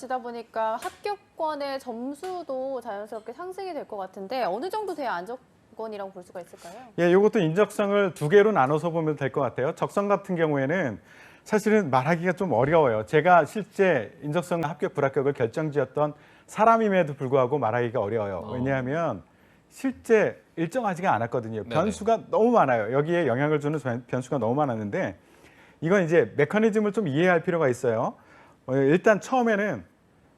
이루어지다 보니까 합격권의 점수도 자연스럽게 상승이 될 것 같은데 어느 정도 돼야 안정권이라고 볼 수가 있을까요? 예, 이것도 인적성을 두 개로 나눠서 보면 될 것 같아요. 적성 같은 경우에는 사실은 말하기가 좀 어려워요. 제가 실제 인적성 합격 불합격을 결정지었던 사람임에도 불구하고 말하기가 어려워요. 왜냐하면 실제 일정하지가 않았거든요. 변수가 너무 많아요. 여기에 영향을 주는 변수가 너무 많았는데 이건 이제 메커니즘을 좀 이해할 필요가 있어요. 일단 처음에는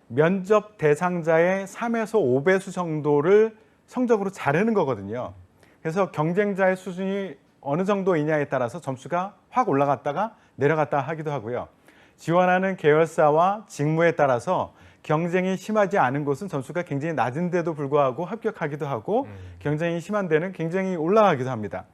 면접 대상자의 3에서 5배수 정도를 성적으로 자르는 거거든요. 그래서 경쟁자의 수준이 어느 정도이냐에 따라서 점수가 확 올라갔다가 내려갔다 하기도 하고요. 지원하는 계열사와 직무에 따라서 경쟁이 심하지 않은 곳은 점수가 굉장히 낮은데도 불구하고 합격하기도 하고 경쟁이 심한 데는 굉장히 올라가기도 합니다.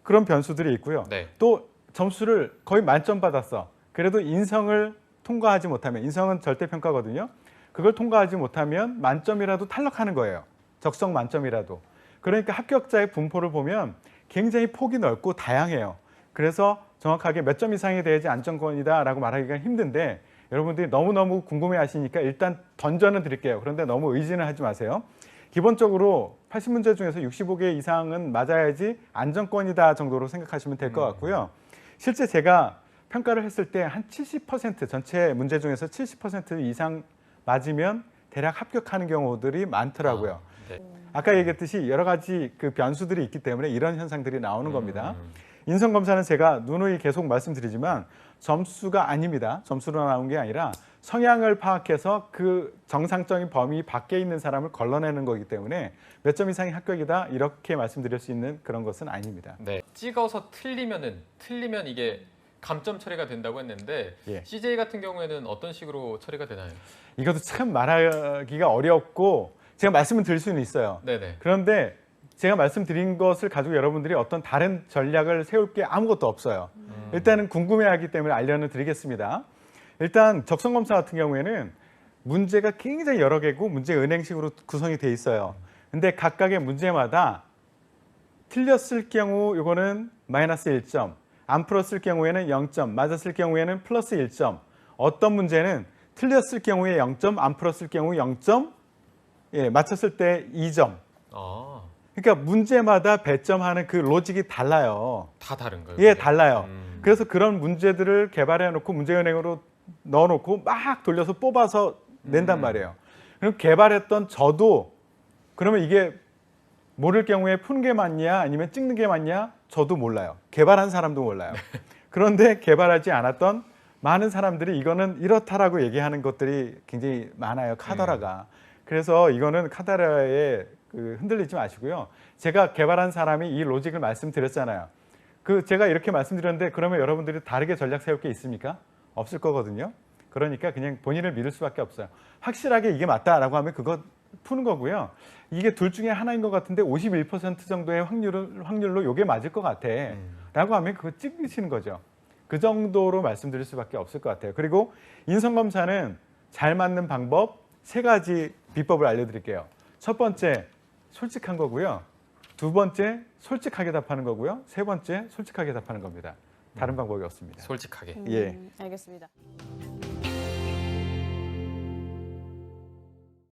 그런 변수들이 있고요. 네. 또 점수를 거의 만점 받았어. 그래도 인성을 통과하지 못하면, 인성은 절대평가거든요. 그걸 통과하지 못하면 만점이라도 탈락하는 거예요. 적성 만점이라도. 그러니까 합격자의 분포를 보면 굉장히 폭이 넓고 다양해요. 그래서 정확하게 몇 점 이상이 돼야지 안정권이다라고 말하기가 힘든데 여러분들이 너무너무 궁금해 하시니까 일단 던전은 드릴게요. 그런데 너무 의지는 하지 마세요. 기본적으로 80문제 중에서 65개 이상은 맞아야지 안정권이다 정도로 생각하시면 될 것 같고요. 실제 제가 평가를 했을 때 한 70% 전체 문제 중에서 70% 이상 맞으면 대략 합격하는 경우들이 많더라고요. 네. 아까 얘기했듯이 여러 가지 그 변수들이 있기 때문에 이런 현상들이 나오는 겁니다. 인성검사는 제가 누누이 계속 말씀드리지만 점수가 아닙니다. 점수로 나온 게 아니라 성향을 파악해서 그 정상적인 범위 밖에 있는 사람을 걸러내는 거기 때문에 몇 점 이상이 합격이다 이렇게 말씀드릴 수 있는 그런 것은 아닙니다. 네. 찍어서 틀리면 이게 감점 처리가 된다고 했는데 예. CJ 같은 경우에는 어떤 식으로 처리가 되나요? 이것도 참 말하기가 어렵고 제가 말씀을 드릴 수는 있어요. 네네. 그런데 제가 말씀드린 것을 가지고 여러분들이 어떤 다른 전략을 세울 게 아무것도 없어요. 일단은 궁금해하기 때문에 알려는 드리겠습니다. 일단 적성검사 같은 경우에는 문제가 굉장히 여러 개고 문제 은행식으로 구성이 돼 있어요. 근데 각각의 문제마다 틀렸을 경우 이거는 마이너스 1점, 안 풀었을 경우에는 0점, 맞았을 경우에는 플러스 1점, 어떤 문제는 틀렸을 경우에 0점, 안 풀었을 경우 0점, 예, 맞췄을 때 2점. 아, 그러니까 문제마다 배점하는 그 로직이 달라요. 다 다른 거예요? 예, 그게? 달라요. 그래서 그런 문제들을 개발해 놓고 문제은행으로 넣어 놓고 막 돌려서 뽑아서 낸단 말이에요. 그럼 개발했던 저도 그러면 이게 모를 경우에 푸는 게 맞냐 아니면 찍는 게 맞냐 저도 몰라요. 개발한 사람도 몰라요. 그런데 개발하지 않았던 많은 사람들이 이거는 이렇다라고 얘기하는 것들이 굉장히 많아요. 카더라가. 그래서 이거는 카더라에 흔들리지 마시고요. 제가 개발한 사람이 이 로직을 말씀드렸잖아요. 제가 이렇게 말씀드렸는데 그러면 여러분들이 다르게 전략 세울 게 있습니까? 없을 거거든요. 그러니까 그냥 본인을 믿을 수밖에 없어요. 확실하게 이게 맞다라고 하면 그거 푸는 거고요. 이게 둘 중에 하나인 것 같은데 51% 정도의 확률로 이게 맞을 것 같아 라고 하면 그거 찍으시는 거죠. 그 정도로 말씀드릴 수밖에 없을 것 같아요. 그리고 인성검사는 잘 맞는 방법 3가지 비법을 알려드릴게요. 첫 번째 솔직한 거고요. 두 번째 솔직하게 답하는 거고요. 세 번째 솔직하게 답하는 겁니다. 다른 방법이 없습니다. 솔직하게. 예. 알겠습니다.